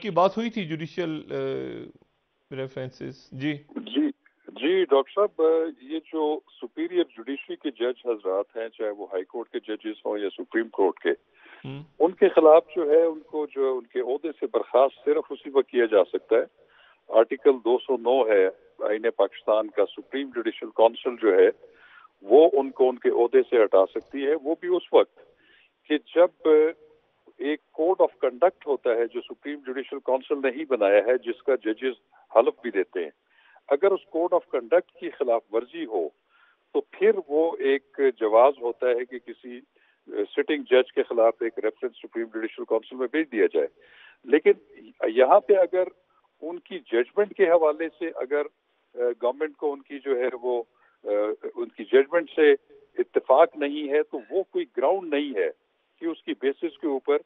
کی بات ہوئی تھی جوڈیشل ریفرنسز. جی جی جی ڈاکٹر صاحب، یہ جو سپیریئر جوڈیشری کے جج حضرات ہیں، چاہے وہ ہائی کورٹ کے ججز ہوں یا سپریم کورٹ کے، ان کے خلاف جو ہے ان کو جو ان کے عہدے سے برخاست صرف اسی وقت کیا جا سکتا ہے. آرٹیکل 209 ہے آئین پاکستان کا. سپریم جوڈیشل کونسل جو ہے وہ ان کو ان کے عہدے سے ہٹا سکتی ہے، وہ بھی اس وقت کہ جب ایک کوڈ آف کنڈکٹ ہوتا ہے جو سپریم جوڈیشل کونسل نے ہی بنایا ہے، جس کا ججز حلف بھی دیتے ہیں. اگر اس کوڈ آف کنڈکٹ کی خلاف ورزی ہو تو پھر وہ ایک جواز ہوتا ہے کہ کسی سٹنگ جج کے خلاف ایک ریفرنس سپریم جوڈیشل کونسل میں بھیج دیا جائے. لیکن یہاں پہ اگر ان کی ججمنٹ کے حوالے سے اگر گورنمنٹ کو ان کی جو ہے وہ ان کی ججمنٹ سے اتفاق نہیں ہے تو وہ کوئی گراؤنڈ نہیں ہے کہ اس کی بیسس کے اوپر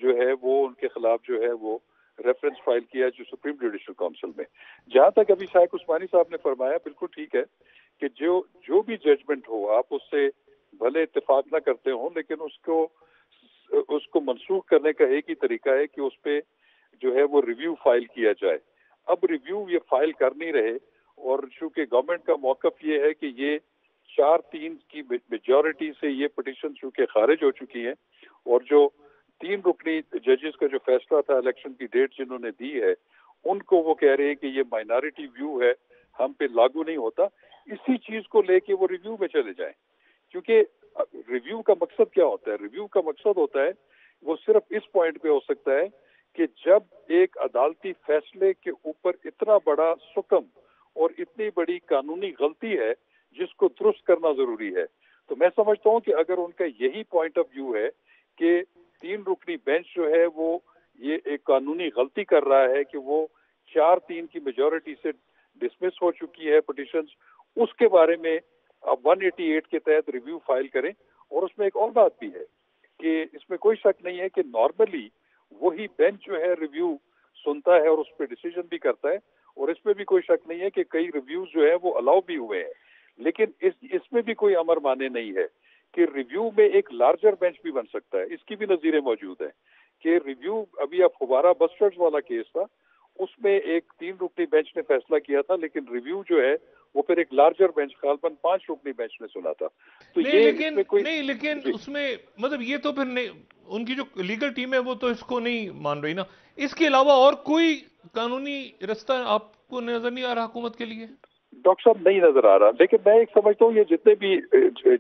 جو ہے وہ ان کے خلاف جو ہے وہ ریفرنس فائل کیا جو سپریم جوڈیشل کونسل میں. جہاں تک ابھی شائخ عثمانی صاحب نے فرمایا بالکل ٹھیک ہے کہ جو بھی ججمنٹ ہو آپ اس سے بھلے اتفاق نہ کرتے ہوں، لیکن اس کو منسوخ کرنے کا ایک ہی طریقہ ہے کہ اس پہ جو ہے وہ ریویو فائل کیا جائے. اب ریویو یہ فائل کر نہیں رہے، اور چونکہ گورنمنٹ کا موقف یہ ہے کہ یہ 4-3 کی میجورٹی سے یہ پٹیشن چونکہ خارج ہو چکی ہیں، اور جو 3 رکنی ججز کا جو فیصلہ تھا الیکشن کی ڈیٹ جنہوں نے دی ہے، ان کو وہ کہہ رہے ہیں کہ یہ مائنارٹی ویو ہے، ہم پہ لاگو نہیں ہوتا. اسی چیز کو لے کے وہ ریویو میں چلے جائیں. کیونکہ ریویو کا مقصد کیا ہوتا ہے؟ ریویو کا مقصد ہوتا ہے وہ صرف اس پوائنٹ پہ ہو سکتا ہے کہ جب ایک عدالتی فیصلے کے اوپر اتنا بڑا سکم اور اتنی بڑی قانونی غلطی ہے جس کو درست کرنا ضروری ہے. تو میں سمجھتا ہوں کہ اگر ان کا یہی پوائنٹ آف ویو ہے کہ 3 رکنی بینچ جو ہے وہ یہ ایک قانونی غلطی کر رہا ہے کہ وہ 4-3 کی میجورٹی سے ڈسمس ہو چکی ہے پٹیشنز، اس کے بارے میں اب 188 کے تحت ریویو فائل کریں. اور اس میں ایک اور بات بھی ہے کہ اس میں کوئی شک نہیں ہے کہ نارملی وہی بینچ جو ہے ریویو سنتا ہے اور اس پہ ڈیسیجن بھی کرتا ہے، اور اس میں بھی کوئی شک نہیں ہے کہ کئی ریویوز جو ہے وہ الاؤ بھی ہوئے ہیں. لیکن اس میں بھی کوئی امر مانے نہیں ہے کہ ریویو میں ایک لارجر بینچ بھی بن سکتا ہے. اس کی بھی نظیریں موجود ہیں کہ ریویو ابھی اب فبارہ بسٹرز والا کیس تھا، اس میں ایک 3 رکنی بینچ نے فیصلہ کیا تھا، لیکن ریویو جو ہے وہ پھر ایک لارجر بینچ غالباً 5 رکنی بینچ نے سنا تھا. تو لیکن اس میں مطلب یہ تو پھر نہیں، ان کی جو لیگل ٹیم ہے وہ تو اس کو نہیں مان رہی نا. اس کے علاوہ اور کوئی قانونی رستہ آپ کو نظر نہیں آ رہا حکومت کے لیے؟ ڈاکٹر صاحب نہیں نظر آ رہا، لیکن میں ایک سمجھتا ہوں یہ جتنے بھی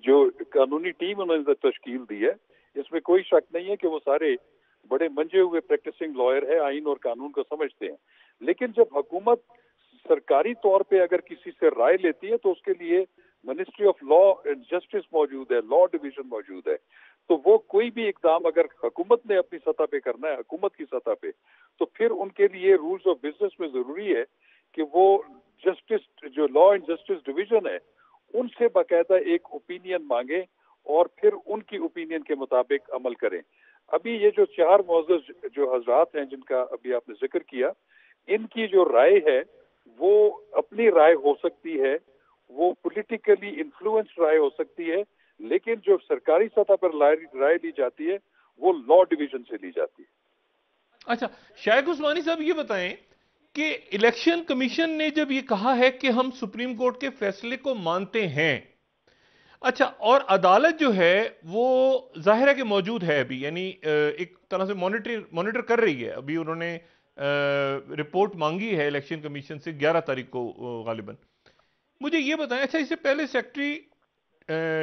جو قانونی ٹیم انہوں نے تشکیل دی ہے، اس میں کوئی شک نہیں ہے کہ وہ سارے بڑے منجے ہوئے پریکٹسنگ لائر ہیں، آئین اور قانون کو سمجھتے ہیں. لیکن جب حکومت سرکاری طور پہ اگر کسی سے رائے لیتی ہے تو اس کے لیے ministry of law and justice موجود ہے، لا ڈویژن موجود ہے. تو وہ کوئی بھی اقدام اگر حکومت نے اپنی سطح پہ کرنا ہے، حکومت کی سطح پہ، تو پھر ان کے لیے رولز آف بزنس میں ضروری ہے کہ وہ جسٹس جو لا اینڈ جسٹس ڈویژن ہے ان سے باقاعدہ ایک اوپینین مانگیں اور پھر ان کی اوپینین کے مطابق عمل کریں. ابھی یہ جو 4 معزز جو حضرات ہیں جن کا ابھی آپ نے ذکر کیا، ان کی جو رائے ہے وہ اپنی رائے ہو سکتی ہے، وہ پولیٹیکلی انفلوئنس رائے ہو سکتی ہے، لیکن جو سرکاری سطح پر رائے لی جاتی ہے وہ لا ڈویژن سے لی جاتی ہے. اچھا شائخ عثمانی صاحب یہ بتائیں کہ الیکشن کمیشن نے جب یہ کہا ہے کہ ہم سپریم کورٹ کے فیصلے کو مانتے ہیں، اچھا، اور عدالت جو ہے وہ ظاہر ہے کہ موجود ہے ابھی، یعنی ایک طرح سے مانیٹر کر رہی ہے. ابھی انہوں نے رپورٹ مانگی ہے الیکشن کمیشن سے 11 تاریخ کو غالباً. مجھے یہ بتائیں، اچھا اس سے پہلے سیکٹری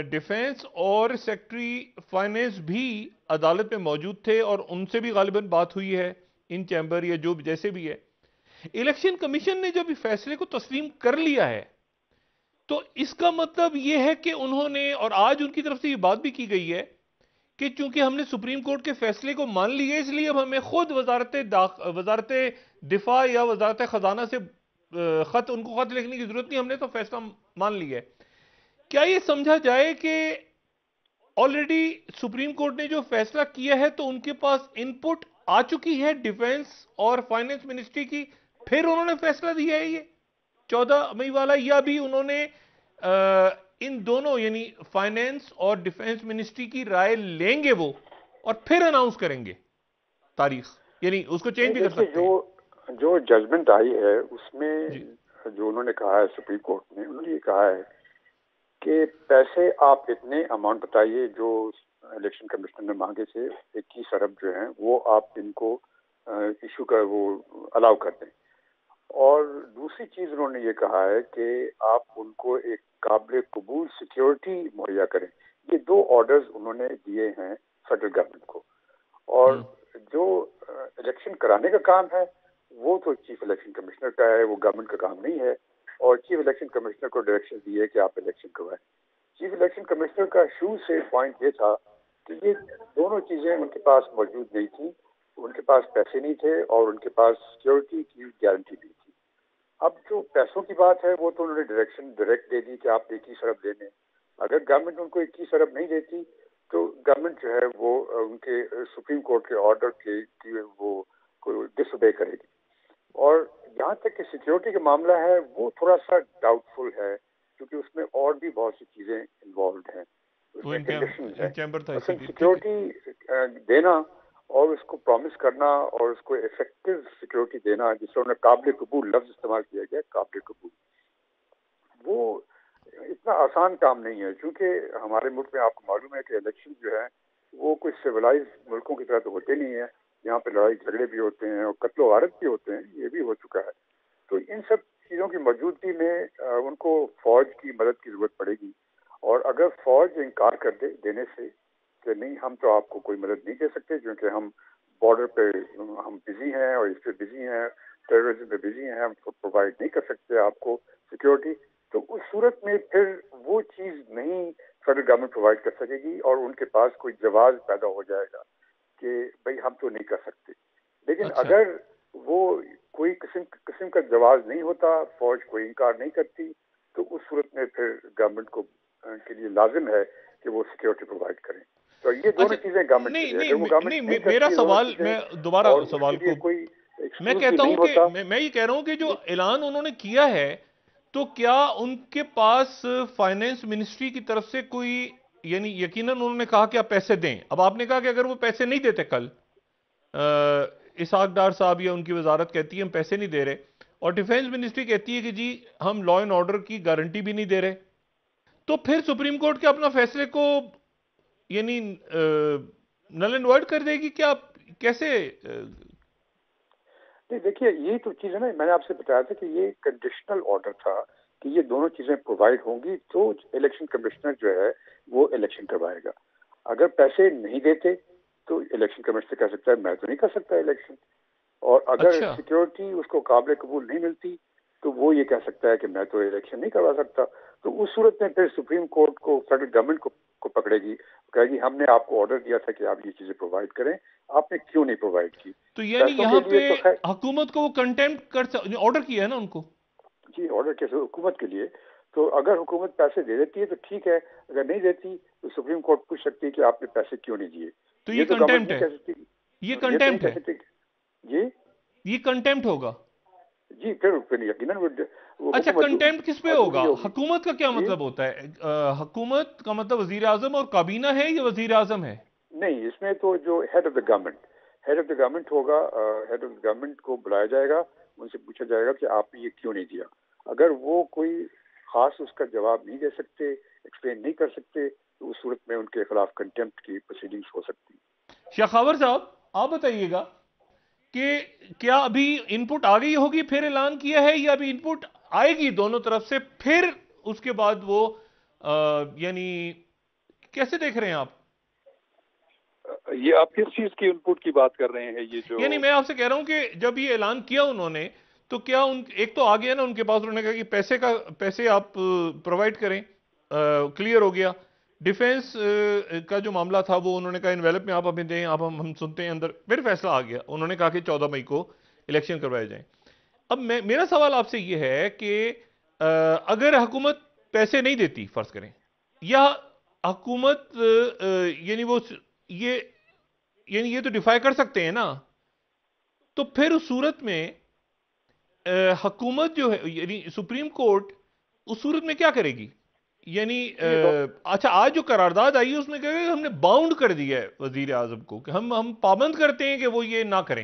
ڈیفنس اور سیکٹری فائنینس بھی عدالت میں موجود تھے اور ان سے بھی غالباً بات ہوئی ہے ان چیمبر یا جو جیسے بھی ہے. الیکشن کمیشن نے جب فیصلے کو تسلیم کر لیا ہے تو اس کا مطلب یہ ہے کہ انہوں نے، اور آج ان کی طرف سے یہ بات بھی کی گئی ہے کہ چونکہ ہم نے سپریم کورٹ کے فیصلے کو مان لیا اس لیے اب ہمیں خود وزارت دفاع یا وزارت خزانہ سے ان کو خط لکھنے کی ضرورت نہیں، ہم نے تو فیصلہ مان لیا ہے. کیا یہ سمجھا جائے کہ آلریڈی سپریم کورٹ نے جو فیصلہ کیا ہے تو ان کے پاس ان پٹ آ چکی ہے ڈیفنس اور فائنینس منسٹری کی، پھر انہوں نے فیصلہ دیا ہے یہ 14 مئی والا، یا بھی انہوں نے ان دونوں یعنی فائنینس اور ڈیفنس منسٹری کی رائے لیں گے وہ اور پھر اناؤنس کریں گے تاریخ، یعنی اس کو چینج بھی کر سکتے ہیں؟ جو ججمنٹ آئی ہے اس میں جو انہوں نے کہا ہے سپریم کورٹ نے، انہوں نے یہ کہا ہے کہ پیسے آپ اتنے اماؤنٹ بتائیے جو الیکشن کمیشنر نے مانگے تھے 21 ارب جو ہیں، وہ آپ ان کو ایشو کا وہ الاؤ کر دیں. اور دوسری چیز انہوں نے یہ کہا ہے کہ آپ ان کو ایک قابل قبول سیکیورٹی مہیا کریں. یہ دو آرڈرز انہوں نے دیے ہیں فیڈرل گورنمنٹ کو. اور جو الیکشن کرانے کا کام ہے وہ تو چیف الیکشن کمشنر کا ہے، وہ گورنمنٹ کا کام نہیں ہے. اور چیف الیکشن کمشنر کو ڈائریکشن دی ہے کہ آپ الیکشن کروائیں. چیف الیکشن کمشنر کا شروع سے پوائنٹ یہ تھا کہ یہ دونوں چیزیں ان کے پاس موجود نہیں تھیں. ان کے پاس پیسے نہیں تھے اور ان کے پاس سیکیورٹی کی گارنٹی نہیں تھی. اب جو پیسوں کی بات ہے وہ تو انہوں نے ڈائریکشن ڈائریکٹ دے دی کہ آپ 21 ارب دے دیں. اگر گورنمنٹ ان کو 21 ارب نہیں دیتی تو گورنمنٹ جو ہے وہ ان کے سپریم کورٹ کے آرڈر کی وہ ڈس اوبے کرے گی. اور جہاں تک کہ سیکیورٹی کا معاملہ ہے وہ تھوڑا سا ڈاؤٹ فل ہے کیونکہ اس میں اور بھی بہت سی چیزیں انوالوڈ ہیں. اس میں کنڈیشنز ہیں. سیکیورٹی دینا اور اس کو پرومس کرنا اور اس کو افیکٹو سیکیورٹی دینا، جس سے انہوں نے قابل قبول لفظ استعمال کیا گیا، قابل قبول، وہ اتنا آسان کام نہیں ہے. چونکہ ہمارے ملک میں آپ کو معلوم ہے کہ الیکشن جو ہے وہ کوئی سویلائز ملکوں کی طرح تو ہوتے نہیں ہیں. یہاں پہ لڑائی جھگڑے بھی ہوتے ہیں اور قتل و غارت بھی ہوتے ہیں، یہ بھی ہو چکا ہے. تو ان سب چیزوں کی موجودگی میں ان کو فوج کی مدد کی ضرورت پڑے گی. اور اگر فوج انکار کر دے دینے سے کہ نہیں ہم تو آپ کو کوئی مدد نہیں دے سکتے کیونکہ ہم بارڈر پہ ہم بزی ہیں اور اس پہ بزی ہیں، ٹیررزم پہ بزی ہیں، ہم پرووائڈ نہیں کر سکتے آپ کو سیکیورٹی، تو اس صورت میں پھر وہ چیز نہیں فیڈرل گورنمنٹ پرووائڈ کر سکے گی اور ان کے پاس کوئی جواز پیدا ہو جائے گا کہ بھئی ہم تو نہیں کر سکتے. لیکن اگر وہ کوئی قسم کا جواز نہیں ہوتا، فوج کوئی انکار نہیں کرتی، تو اس صورت میں پھر گورنمنٹ کو کے لیے لازم ہے کہ وہ سیکیورٹی پرووائڈ کریں. تو یہ دونوں چیزیں گورنمنٹ کی ہے. اگر وہ گورنمنٹ نہیں کرتی، میرا سوال، میں دوبارہ سوال کو کوئی میں کہتا ہوں کہ میں یہ کہہ رہا ہوں کہ جو اعلان انہوں نے کیا ہے تو کیا ان کے پاس فائنینس منسٹری کی طرف سے کوئی، یعنی یقیناً انہوں نے کہا کہ آپ پیسے دیں. اب آپ نے کہا کہ اگر وہ پیسے نہیں دیتے، کل اسحاق ڈار صاحب یا ان کی وزارت کہتی ہے ہم پیسے نہیں دے رہے، اور ڈیفینس منسٹری کہتی ہے کہ جی ہم لا اینڈ آرڈر کی گارنٹی بھی نہیں دے رہے، تو پھر سپریم کورٹ کے اپنا فیصلے کو یعنی نل اینڈ وائڈ کر دے گی؟ کیا کیسے؟ دیکھیے یہ تو چیز ہے نا، میں نے آپ سے بتایا تھا کہ یہ کنڈیشنل آرڈر تھا کہ یہ دونوں چیزیں پرووائڈ ہوں گی تو الیکشن کمشنر جو ہے وہ الیکشن کروائے گا. اگر پیسے نہیں دیتے تو الیکشن کمشنر کہہ سکتا ہے میں تو نہیں کر سکتا الیکشن. اور اگر سیکیورٹی اس کو قابل قبول نہیں ملتی تو وہ یہ کہہ سکتا ہے کہ میں تو الیکشن نہیں کروا سکتا. تو اس صورت میں پھر سپریم کورٹ کو فیڈرل گورنمنٹ کو پکڑے گی، کہے گی ہم نے آپ کو آرڈر دیا تھا کہ آپ یہ چیزیں پرووائڈ کریں، آپ نے کیوں نہیں پرووائڈ کی. تو یعنی یہاں پہ حکومت کو وہ کنٹیمپٹ کر آرڈر کیا ہے نا ان کو؟ جی آرڈر کیسے حکومت کے لیے. تو اگر حکومت پیسے دے دیتی ہے تو ٹھیک ہے، اگر نہیں دیتی تو سپریم کورٹ پوچھ سکتی ہے کہ آپ نے پیسے کیوں نہیں دیے. تو یہ کنٹیمپٹ ہے، یہ کنٹیمپٹ ہے جی، یہ کنٹیمپٹ ہوگا جی. پھر یقیناً. اچھا کنٹیمپٹ کس پہ ہوگا؟ حکومت کا کیا مطلب ہوتا ہے؟ حکومت کا مطلب وزیر اعظم اور کابینہ ہے یا وزیر اعظم ہے؟ نہیں، اس میں تو جو ہیڈ آف دا گورنمنٹ ہوگا، ہیڈ آف دا گورنمنٹ کو بلایا جائے گا، ان سے پوچھا جائے گا کہ آپ نے یہ کیوں نہیں دیا. اگر وہ کوئی خاص اس کا جواب نہیں دے سکتے، ایکسپلین نہیں کر سکتے، تو اس صورت میں ان کے خلاف کنٹیمپٹ کی پروسیڈنگز ہو سکتی. شاخاور صاحب آپ بتائیے گا کہ کیا ابھی ان پٹ آ گئی ہوگی پھر اعلان کیا ہے، یا ابھی ان پٹ آئے گی دونوں طرف سے پھر اس کے بعد وہ یعنی کیسے دیکھ رہے ہیں آپ؟ یہ آپ کس چیز کی ان پٹ کی بات کر رہے ہیں؟ یہ جو یعنی میں آپ سے کہہ رہا ہوں کہ جب یہ اعلان کیا انہوں نے تو کیا ایک تو آ گیا نا ان کے پاس، انہوں نے کہا کہ پیسے آپ پرووائڈ کریں، کلیئر ہو گیا. ڈیفینس کا جو معاملہ تھا وہ انہوں نے کہا انویلپ میں آپ ہمیں دیں، آپ ہم سنتے ہیں اندر. پھر فیصلہ آ گیا، انہوں نے کہا کہ 14 مئی کو الیکشن کروائے جائیں. اب میرا سوال آپ سے یہ ہے کہ اگر حکومت پیسے نہیں دیتی فرض کریں، یا حکومت یہ تو ڈیفائی کر سکتے ہیں نا، تو پھر اس صورت میں حکومت جو ہے یعنی سپریم کورٹ اس صورت میں کیا کرے گی؟ یعنی اچھا آج جو قرارداد آئی ہے اس میں کہا کہ ہم نے باؤنڈ کر دیا ہے وزیر اعظم کو کہ ہم پابند کرتے ہیں کہ وہ یہ نہ کریں.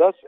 10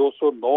209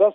10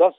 10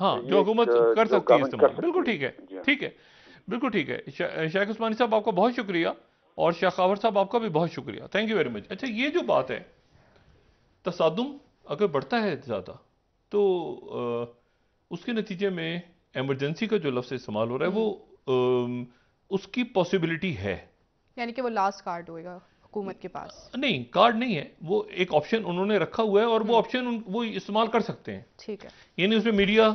ہاں جو حکومت کر سکتی ہے استعمال. بالکل ٹھیک ہے, ٹھیک ہے, بالکل ٹھیک ہے. شیخ عثمانی صاحب آپ کا بہت شکریہ, اور شیخ خاور صاحب آپ کا بھی بہت شکریہ, تھینک یو ویری مچ. اچھا یہ جو بات ہے تصادم اگر بڑھتا ہے زیادہ تو اس کے نتیجے میں ایمرجنسی کا جو لفظ استعمال ہو رہا ہے وہ اس کی پاسبلٹی ہے, یعنی کہ وہ لاسٹ کارڈ ہوئے گا حکومت کے پاس. نہیں کارڈ نہیں ہے, وہ ایک آپشن انہوں نے رکھا ہوا ہے اور وہ آپشن وہ استعمال کر سکتے ہیں. ٹھیک ہے, یعنی اس میں میڈیا,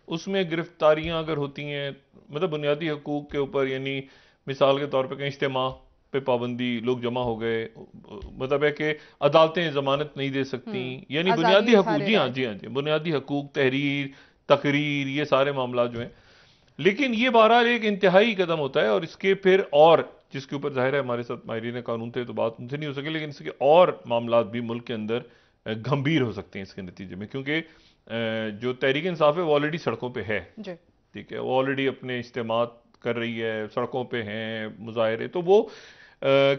اس میں گرفتاریاں اگر ہوتی ہیں مطلب بنیادی حقوق کے اوپر, یعنی مثال کے طور پہ کہیں اجتماع پہ پابندی, لوگ جمع ہو گئے, مطلب ہے کہ عدالتیں ضمانت نہیں دے سکتی, یعنی بنیادی حقوق, جی ہاں, بنیادی حقوق, تحریر, تقریر, یہ سارے معاملات جو ہیں. لیکن یہ بہرحال ایک انتہائی قدم ہوتا ہے, اور اس کے پھر اور جس کے اوپر ظاہر ہے ہمارے ساتھ ماہرین قانون تھے تو بات ان سے نہیں ہو سکے, لیکن اس کے اور معاملات بھی ملک کے اندر گھمبیر ہو سکتے ہیں اس کے نتیجے میں, کیونکہ جو تحریک انصاف ہے وہ آلریڈی سڑکوں پہ ہے, ٹھیک ہے, وہ آلریڈی اپنے اجتماعات کر رہی ہے, سڑکوں پہ ہیں مظاہرے, تو وہ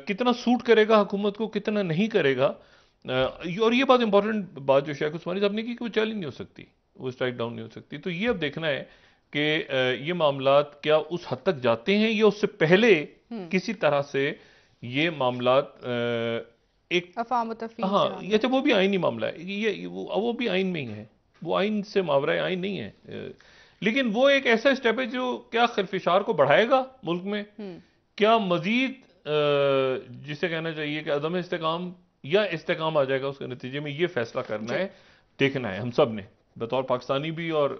کتنا سوٹ کرے گا حکومت کو, کتنا نہیں کرے گا. اور یہ بات امپورٹنٹ بات جو شیخ عثمانی صاحب نے کی کہ وہ چل ہی نہیں ہو سکتی, وہ اسٹرائک ڈاؤن نہیں ہو سکتی. تو یہ اب دیکھنا ہے کہ یہ معاملات کیا اس حد تک جاتے ہیں یا اس سے پہلے کسی طرح سے یہ معاملات ایک افہام و تفہیم, ہاں, یہ تو وہ بھی آئینی معاملہ ہے, یہ وہ بھی آئین میں ہی ہے, وہ آئین سے ماورائے آئین نہیں ہے, لیکن وہ ایک ایسا اسٹیپ ہے جو کیا خلفشار کو بڑھائے گا ملک میں, کیا مزید جسے کہنا چاہیے کہ عدم استحکام یا استحکام آ جائے گا اس کے نتیجے میں, یہ فیصلہ کرنا ہے, دیکھنا ہے ہم سب نے بطور پاکستانی بھی, اور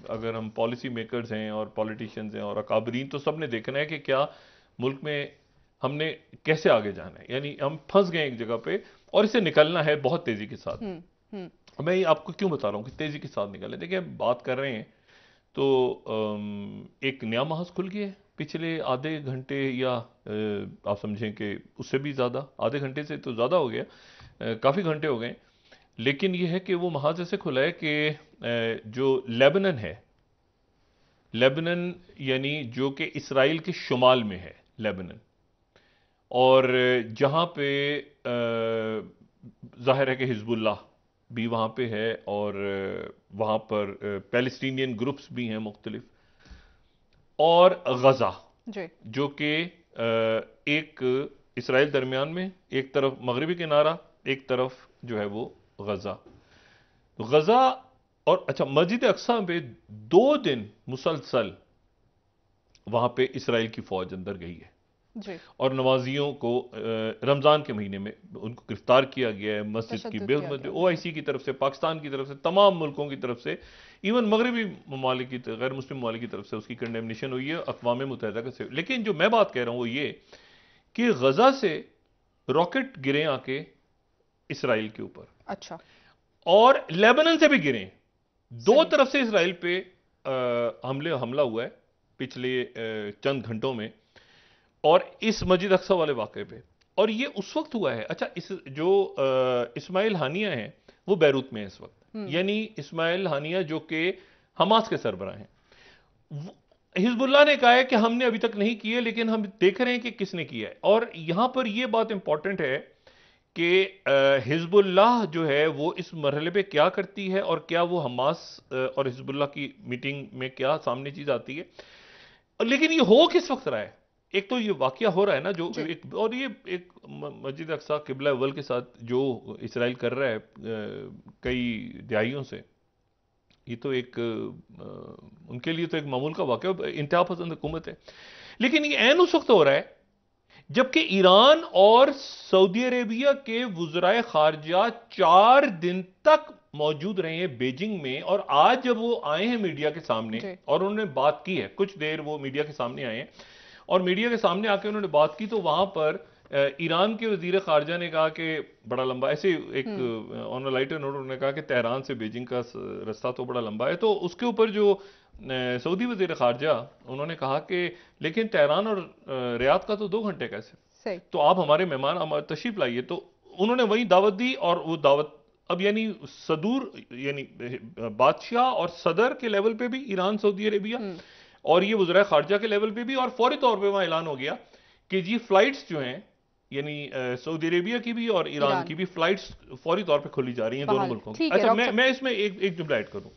اگر ہم پالیسی میکرز ہیں اور پولیٹیشنز ہیں اور اکابرین, تو سب نے دیکھنا ہے کہ کیا ملک میں ہم نے کیسے آگے جانا ہے. یعنی ہم پھنس گئے ایک جگہ پہ اور اسے نکلنا ہے بہت تیزی کے ساتھ. میں آپ کو کیوں بتا رہا ہوں کہ تیزی کے ساتھ نکلیں, دیکھیں بات کر رہے ہیں تو ایک نیا محاذ کھل گیا ہے پچھلے آدھے گھنٹے, یا آپ سمجھیں کہ اس سے بھی زیادہ, آدھے گھنٹے سے تو زیادہ ہو گیا, کافی گھنٹے ہو گئے. لیکن یہ ہے کہ وہ محاذ ایسے کھلا ہے کہ جو لیبنن ہے, لیبنن یعنی جو کہ اسرائیل کے شمال میں ہے لیبنن, اور جہاں پہ ظاہر ہے کہ حزب اللہ بھی وہاں پہ ہے, اور وہاں پر پیلسٹینین گروپس بھی ہیں مختلف, اور غزہ جو کہ ایک اسرائیل درمیان میں, ایک طرف مغربی کنارہ, ایک طرف جو ہے وہ غزہ. اور اچھا مسجد اقصی پہ 2 دن مسلسل وہاں پہ اسرائیل کی فوج اندر گئی ہے, اور نمازیوں کو رمضان کے مہینے میں ان کو گرفتار کیا گیا ہے. مسجد کی او آئی سی کی طرف سے, پاکستان کی طرف سے, تمام ملکوں کی طرف سے, ایون مغربی ممالک کی, غیر مسلم ممالک کی طرف سے اس کی کنڈیمنیشن ہوئی ہے اقوام متحدہ کا سے. لیکن جو میں بات کہہ رہا ہوں وہ یہ کہ غزہ سے راکٹ گرے آ کے اسرائیل کے اوپر, اچھا, اور لیبنن سے بھی گرے, 2 طرف سے اسرائیل پہ حملہ ہوا ہے پچھلے چند گھنٹوں میں, اور اس مسجد اقصی والے واقعے پہ, اور یہ اس وقت ہوا ہے. اچھا جو اسماعیل ہانیہ ہیں وہ بیروت میں ہیں اس وقت, یعنی اسماعیل ہانیہ جو کہ حماس کے سربراہ ہیں, حزب اللہ نے کہا ہے کہ ہم نے ابھی تک نہیں کیے, لیکن ہم دیکھ رہے ہیں کہ کس نے کیا ہے. اور یہاں پر یہ بات امپورٹنٹ ہے کہ حزب اللہ جو ہے وہ اس مرحلے پہ کیا کرتی ہے, اور کیا وہ حماس اور حزب اللہ کی میٹنگ میں کیا سامنے چیز آتی ہے. لیکن یہ ہو کس وقت رہا ہے, ایک تو یہ واقعہ ہو رہا ہے نا جو اور یہ ایک مسجد اقصی قبلہ اول کے ساتھ جو اسرائیل کر رہا ہے کئی دہائیوں سے, یہ تو ایک ان کے لیے تو ایک معمول کا واقعہ, انتہا پسند حکومت ہے. لیکن یہ عین اس وقت ہو رہا ہے جبکہ ایران اور سعودی عربیہ کے وزرائے خارجہ 4 دن تک موجود رہے ہیں بیجنگ میں, اور آج جب وہ آئے ہیں میڈیا کے سامنے اور انہوں نے بات کی ہے, کچھ دیر وہ میڈیا کے سامنے آئے ہیں اور میڈیا کے سامنے آ کے انہوں نے بات کی, تو وہاں پر ایران کے وزیر خارجہ نے کہا کہ بڑا لمبا, ایسے ایک آن اے لائٹر نوٹ انہوں نے کہا کہ تہران سے بیجنگ کا رستہ تو بڑا لمبا ہے. تو اس کے اوپر جو سعودی وزیر خارجہ انہوں نے کہا کہ لیکن تہران اور ریاض کا تو 2 گھنٹے کیسے, تو آپ ہمارے مہمان تشریف لائیے. تو انہوں نے وہیں دعوت دی, اور وہ دعوت اب یعنی صدور یعنی بادشاہ اور صدر کے لیول پہ بھی ایران سعودی عربیہ, اور یہ وزراء خارجہ کے لیول پہ بھی, اور فوری طور پہ وہاں اعلان ہو گیا کہ جی فلائٹس جو ہیں یعنی سعودی عربیہ کی بھی اور ایران کی بھی فلائٹس فوری طور پہ کھولی جا رہی ہیں دونوں ملکوں کی. اچھا میں اس میں ایک جملہ ایڈ کروں,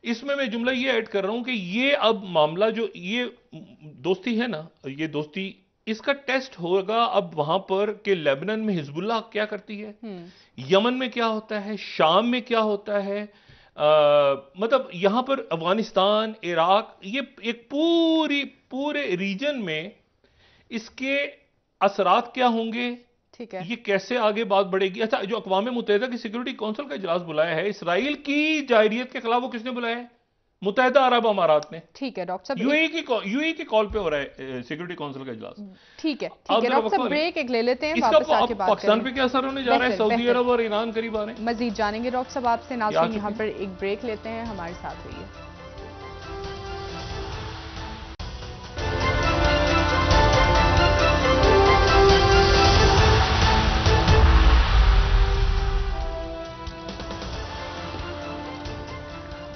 اس میں جملہ یہ ایڈ کر رہا ہوں کہ یہ اب معاملہ جو یہ دوستی ہے نا، یہ دوستی اس کا ٹیسٹ ہوگا اب وہاں پر کہ لیبنان میں حزب اللہ کیا کرتی ہے، یمن میں کیا ہوتا ہے، شام میں کیا ہوتا ہے، مطلب یہاں پر افغانستان، عراق، یہ ایک پورے ریجن میں اس کے اثرات کیا ہوں گے، ٹھیک ہے، یہ کیسے آگے بات بڑھے گی۔ اچھا، جو اقوام متحدہ کی سیکورٹی کونسل کا اجلاس بلایا ہے اسرائیل کی جارحیت کے خلاف، وہ کس نے بلایا ہے؟ متحدہ عرب امارات نے۔ ٹھیک ہے ڈاکٹر صاحب، یو اے کی کال پہ ہو رہا ہے سیکورٹی کونسل کا اجلاس۔ ٹھیک ہے ڈاکٹر صاحب، بریک ایک لے لیتے ہیں، اس واپس کا آ کے بات پاکستان پہ کیا اثر ہونے جا رہا ہے؟ سعودی عرب اور ایران قریب آ رہے ہیں، مزید جانیں گے ڈاکٹر صاحب آپ سے۔ ناظرین یہاں پر ایک بریک لیتے ہیں، ہمارے ساتھ رہیے۔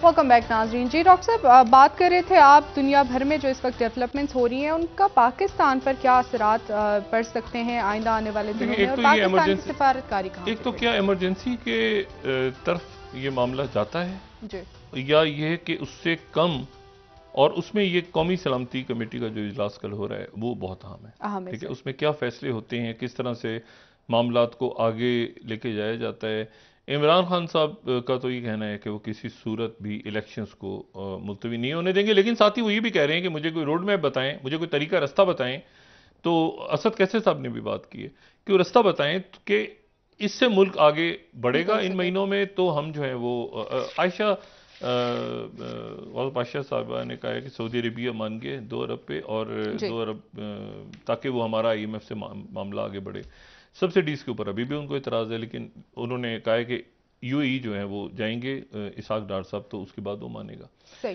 ویلکم بیک ناظرین۔ جی ڈاکٹر صاحب، بات کر رہے تھے آپ دنیا بھر میں جو اس وقت ڈیولپمنٹس ہو رہی ہیں ان کا پاکستان پر کیا اثرات پڑ سکتے ہیں آئندہ آنے والے دنوں میں، اور پاکستان کی سفارتکاری کہاں؟ ایک تو کیا ایمرجنسی کے طرف یہ معاملہ جاتا ہے، جی، یا یہ کہ اس سے کم، اور اس میں یہ قومی سلامتی کمیٹی کا جو اجلاس کل ہو رہا ہے وہ بہت اہم ہے، ٹھیک ہے، اس میں کیا فیصلے ہوتے ہیں، کس طرح سے معاملات کو آگے لے کے جایا جاتا ہے۔ عمران خان صاحب کا تو یہ کہنا ہے کہ وہ کسی صورت بھی الیکشنز کو ملتوی نہیں ہونے دیں گے، لیکن ساتھ ہی وہ یہ بھی کہہ رہے ہیں کہ مجھے کوئی روڈ میپ بتائیں، مجھے کوئی طریقہ رستہ بتائیں۔ تو اسد کیسے صاحب نے بھی بات کی ہے کہ وہ رستہ بتائیں کہ اس سے ملک آگے بڑھے گا ان مہینوں میں۔ تو ہم جو ہیں وہ عائشہ پاشا صاحبہ نے کہا ہے کہ سعودی عربیہ مان گئے 2 ارب پہ، اور 2 ارب تاکہ وہ ہمارا IMF سے معاملہ آگے بڑھے۔ سبسڈیز کے اوپر ابھی بھی ان کو اعتراض ہے، لیکن انہوں نے کہا ہے کہ UAE جو ہیں وہ جائیں گے اسحاق ڈار صاحب، تو اس کے بعد وہ مانے گا۔ صحیح۔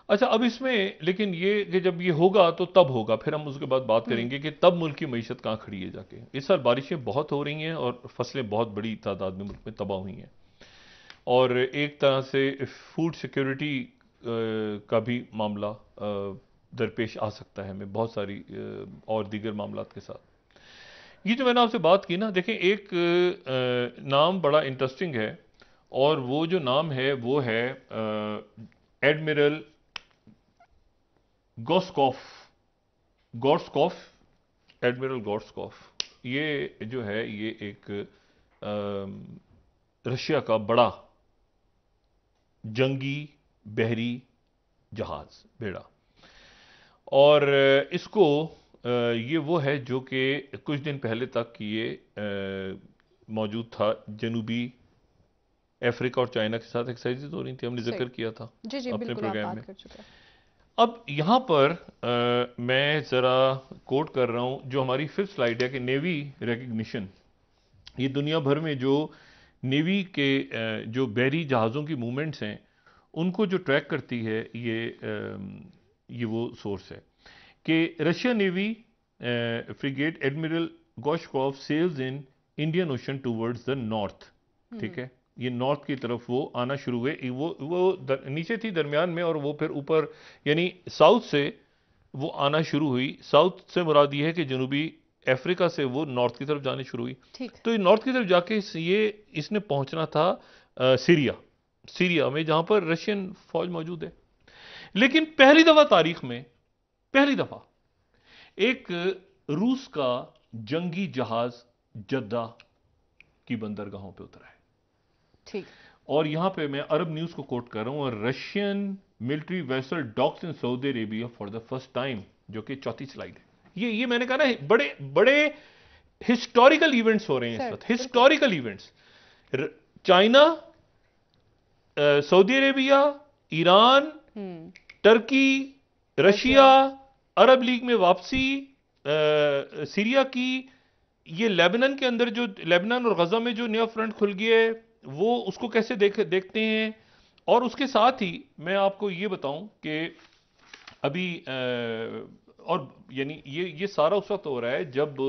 اچھا، اب اس میں لیکن یہ کہ جب یہ ہوگا تو تب ہوگا، پھر ہم اس کے بعد بات کریں گے کہ تب ملک کی معیشت کہاں کھڑی ہے جا کے۔ اس سال بارشیں بہت ہو رہی ہیں اور فصلیں بہت بڑی تعداد میں ملک میں تباہ ہوئی ہیں، اور ایک طرح سے فوڈ سیکیورٹی کا بھی معاملہ درپیش آ سکتا ہے ہمیں بہت ساری اور دیگر معاملات کے ساتھ۔ یہ جو میں نے آپ سے بات کی نا، دیکھیں ایک نام بڑا انٹرسٹنگ ہے، اور وہ جو نام ہے وہ ہے ایڈمرل گورسکوف، ایڈمرل گورسکوف۔ یہ جو ہے یہ ایک رشیا کا بڑا جنگی بحری جہاز، بیڑا، اور اس کو یہ وہ ہے جو کہ کچھ دن پہلے تک یہ موجود تھا جنوبی افریقہ اور چائنا کے ساتھ ایکسرسائزز ہو رہی تھی، ہم نے ذکر کیا تھا اپنے پروگرام میں۔ اب یہاں پر میں ذرا کوٹ کر رہا ہوں جو ہماری 5th سلائیڈ ہے کہ نیوی ریکگنیشن، یہ دنیا بھر میں جو نیوی کے جو بحری جہازوں کی موومنٹس ہیں ان کو جو ٹریک کرتی ہے یہ وہ سورس ہے کہ Russia navy frigate admiral Gorshkov sails in Indian ocean towards the north, ٹھیک ہے، یہ نارتھ کی طرف وہ آنا شروع ہوئے، وہ نیچے تھی درمیان میں، اور وہ پھر اوپر یعنی ساؤتھ سے وہ آنا شروع ہوئی۔ ساؤتھ سے مراد یہ ہے کہ جنوبی افریقہ سے وہ نارتھ کی طرف جانے شروع ہوئی، تو یہ نارتھ کی طرف جا کے اس نے پہنچنا تھا سیریا میں، جہاں پر رشین فوج موجود ہے۔ لیکن پہلی دفعہ تاریخ میں ایک روس کا جنگی جہاز جدہ کی بندرگاہوں پہ اترا ہے، ٹھیک، اور یہاں پہ میں عرب نیوز کو کوٹ کر رہا ہوں، اور Russian military vessel docks in Saudi Arabia for the first time, جو کہ 4تھی سلائیڈ ہے۔ یہ میں نے کہا نا بڑے ہسٹوریکل ایونٹس ہو رہے ہیں اس وقت، ہسٹوریکل ایونٹس۔ چائنا، سعودی عربیہ، ایران، ٹرکی، رشیا، عرب لیگ میں واپسی، سیریا کی، یہ لیبنان کے اندر جو لیبنان اور غزہ میں جو نیا فرنٹ کھل گیا ہے وہ اس کو کیسے دیکھتے ہیں۔ اور اس کے ساتھ ہی میں آپ کو یہ بتاؤں کہ ابھی اور یعنی یہ سارا اس وقت ہو رہا ہے جب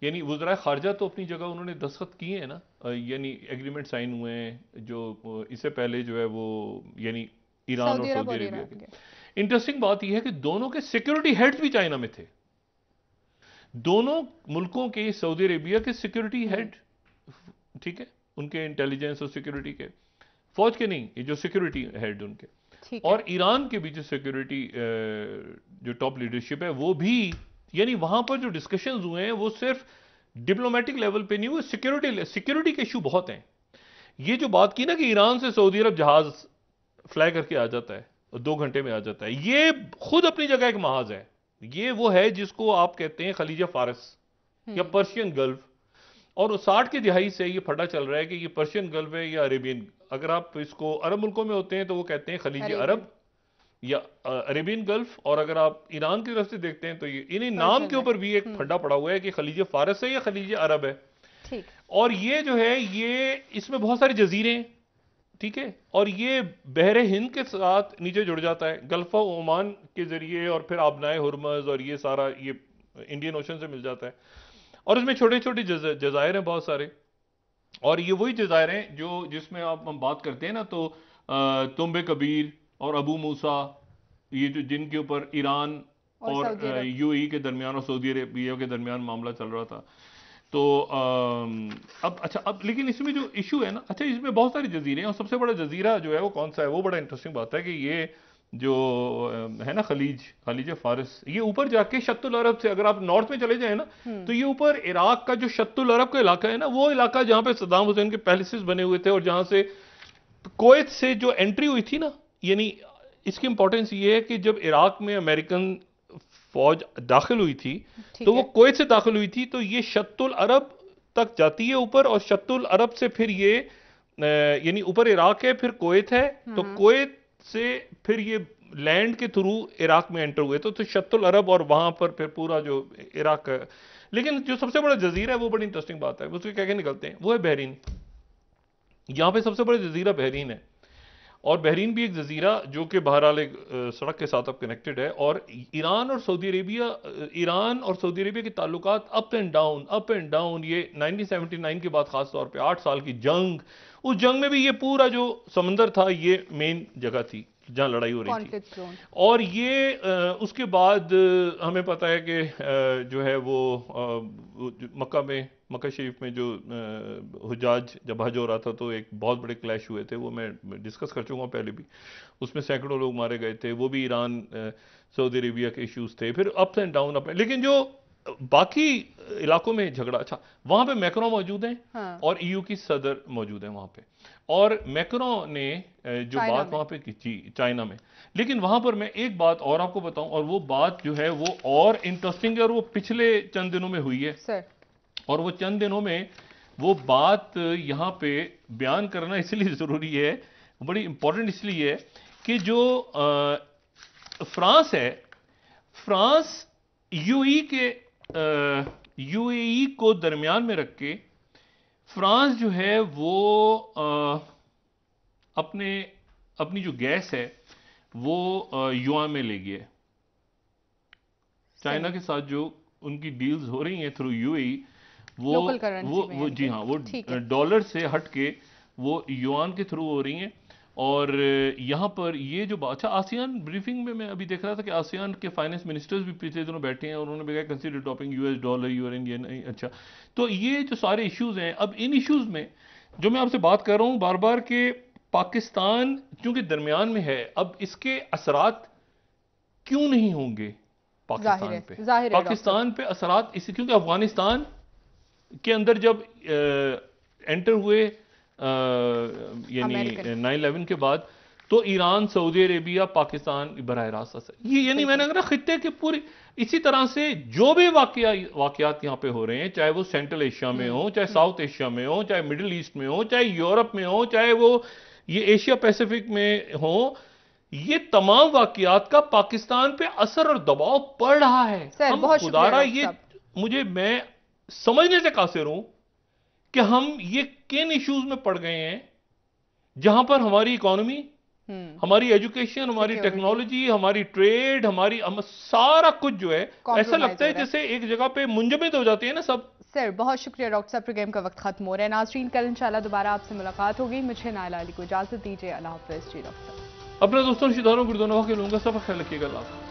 یعنی وزرائے خارجہ تو اپنی جگہ انہوں نے دستخط کیے ہیں نا، یعنی ایگریمنٹ سائن ہوئے ہیں، جو اس سے پہلے جو ہے وہ یعنی ایران اور سعودی عربیہ کے۔ انٹرسٹنگ بات یہ ہے کہ دونوں کے سیکیورٹی ہیڈز بھی چائنا میں تھے، دونوں ملکوں کے سعودی عربیہ کے سیکیورٹی ہیڈ، ٹھیک ہے، ان کے انٹیلیجنس اور سیکیورٹی کے، فوج کے نہیں، یہ جو سیکیورٹی ہیڈ ان کے، اور ایران کے بھی جو سیکیورٹی جو ٹاپ لیڈرشپ ہے وہ بھی، یعنی وہاں پر جو ڈسکشنز ہوئے ہیں وہ صرف ڈپلومیٹک لیول پہ نہیں ہوئے، سیکیورٹی کے ایشو بہت ہیں. یہ جو بات کی نا کہ ایران سے سعودی عرب جہاز فلائی کر کے آ جاتا ہے 2 گھنٹے میں آ جاتا ہے، یہ خود اپنی جگہ ایک محاذ ہے. یہ وہ ہے جس کو آپ کہتے ہیں خلیج فارس یا پرشین گلف، اور 60 کی دہائی سے یہ پھٹا چل رہا ہے کہ یہ پرشین گلف ہے یا عربین. اگر آپ اس کو عرب ملکوں میں ہوتے ہیں تو وہ کہتے ہیں خلیج عرب یا عربین گلف، اور اگر آپ ایران کی طرف سے دیکھتے ہیں تو یہ انہیں نام کے اوپر بھی ایک پھڈا پڑا ہوا ہے کہ خلیج فارس ہے یا خلیج عرب ہے. اور یہ جو ہے یہ اس میں بہت سارے جزیرے ہیں، ٹھیک ہے، اور یہ بحر ہند کے ساتھ نیچے جڑ جاتا ہے گلف آف عمان کے ذریعے، اور پھر آبنائے ہرمز اور یہ سارا یہ انڈین اوشن سے مل جاتا ہے. اور اس میں چھوٹے چھوٹے جزائر ہیں بہت سارے، اور یہ وہی جزائر ہیں جس میں ہم بات کرتے ہیں نا تو تنبے کبیر اور ابو موسیٰ، یہ جو جن کے اوپر ایران اور یو اے کے درمیان اور سعودی عربیہ کے درمیان معاملہ چل رہا تھا. تو اب لیکن اس میں جو ایشو ہے نا، اچھا اس میں بہت سارے جزیرے ہیں، اور سب سے بڑا جزیرہ جو ہے وہ کون سا ہے، وہ بڑا انٹرسٹنگ بات ہے کہ یہ جو ہے نا خلیج فارس، یہ اوپر جا کے شط العرب سے اگر آپ نارتھ میں چلے جائیں نا تو یہ اوپر عراق کا جو شط العرب کا علاقہ ہے نا، وہ علاقہ جہاں پہ صدام حسین کے پیلسز بنے ہوئے تھے، اور جہاں سے کویت سے جو انٹری ہوئی تھی نا، یعنی اس کی امپورٹنس یہ ہے کہ جب عراق میں امریکن فوج داخل ہوئی تھی تو وہ کویت سے داخل ہوئی تھی، تو یہ شط العرب تک جاتی ہے اوپر، اور شط العرب سے پھر یہ یعنی اوپر عراق ہے، پھر کویت ہے، تو کویت سے پھر یہ لینڈ کے تھرو عراق میں انٹر ہوئے تو شط العرب، اور وہاں پر پھر پورا جو عراق کا. لیکن جو سب سے بڑا جزیرہ ہے وہ بڑی انٹرسٹنگ بات ہے، اس کے کیا نکلتے ہیں، وہ ہے بحرین. یہاں پہ سب سے بڑا جزیرہ بحرین ہے، اور بحرین بھی ایک جزیرہ جو کہ بہرحال ایک سڑک کے ساتھ اب کنیکٹڈ ہے. اور ایران اور سعودی عربیہ کے تعلقات اپ اینڈ ڈاؤن. یہ 1979 کے بعد خاص طور پہ 8 سال کی جنگ، اس جنگ میں بھی یہ پورا جو سمندر تھا یہ مین جگہ تھی جہاں لڑائی ہو رہی تھی. اور یہ اس کے بعد ہمیں پتہ ہے کہ جو ہے وہ مکہ شریف میں جو حجاج جب حج ہو رہا تھا تو ایک بہت بڑے کلیش ہوئے تھے، وہ میں ڈسکس کر چکا ہوں پہلے بھی. اس میں سینکڑوں لوگ مارے گئے تھے، وہ بھی ایران سعودی عربیہ کے ایشوز تھے. پھر اپس اینڈ ڈاؤن لیکن جو باقی علاقوں میں جھگڑا، اچھا وہاں پہ میکرون موجود ہیں اور ای یو کی صدر موجود ہیں وہاں پہ، اور میکرون نے جو بات وہاں پہ کی تھی چائنا میں. لیکن وہاں پر میں ایک بات اور آپ کو بتاؤں، اور وہ بات جو ہے وہ اور انٹرسٹنگ ہے، اور وہ پچھلے چند دنوں میں ہوئی ہے، اور وہ چند دنوں میں وہ بات یہاں پہ بیان کرنا اس لیے ضروری ہے، بڑی امپورٹنٹ اس لیے ہے کہ جو فرانس ہے، فرانس یو اے ای کو درمیان میں رکھ کے فرانس جو ہے وہ اپنی جو گیس ہے وہ یوان میں لے گیا ہے. چائنا کے ساتھ جو ان کی ڈیلز ہو رہی ہیں تھرو یو اے ای، وہ جی ہاں وہ ڈالر سے ہٹ کے وہ یوان کے تھرو ہو رہی ہیں. اور یہاں پر یہ جو اچھا آسیان بریفنگ میں ابھی دیکھ رہا تھا کہ آسیان کے فائنانس منسٹرز بھی پچھلے دنوں بیٹھے ہیں، اور انہوں نے بھی consider dropping U S dollar urine. اچھا تو یہ جو سارے ایشوز ہیں، اب ان ایشوز میں جو میں آپ سے بات کر رہا ہوں بار بار کہ پاکستان چونکہ درمیان میں ہے، اب اس کے اثرات کیوں نہیں ہوں گے پاکستان پہ اثرات اس کیونکہ افغانستان کے اندر جب انٹر ہوئے یعنی 9/11 کے بعد تو ایران، سعودی عربیہ، پاکستان براہ راست اثر، یہ یعنی میں نے اگر خطے کے پوری اسی طرح سے جو بھی واقعات یہاں پہ ہو رہے ہیں، چاہے وہ سینٹرل ایشیا میں ہوں، چاہے ساؤتھ ایشیا میں ہوں، چاہے مڈل ایسٹ میں ہوں، چاہے یورپ میں ہوں، چاہے وہ یہ ایشیا پیسیفک میں ہوں، یہ تمام واقعات کا پاکستان پہ اثر اور دباؤ پڑ رہا ہے. ہم خدارہ یہ میں سمجھنے سے قاصر ہوں کہ ہم یہ کن ایشوز میں پڑ گئے ہیں جہاں پر ہماری اکانومی، ہماری ایجوکیشن، ہماری ٹیکنالوجی، ہماری ٹریڈ، ہماری سارا کچھ جو ہے ایسا لگتا ہے جیسے ایک جگہ پہ منجمد ہو جاتے ہیں نا سب. سر بہت شکریہ ڈاکٹر صاحب، پروگرام کا وقت ختم ہو رہا ہے. ناظرین کل انشاءاللہ دوبارہ آپ سے ملاقات ہوگی. مجھے نائلہ علی کو اجازت دیجیے. اللہ حافظ. جی ڈاکٹر صاحب اپنے دوستوں رشتہ داروں گردونواں کے لوگوں کا سب خیال رکھیے گا. اللہ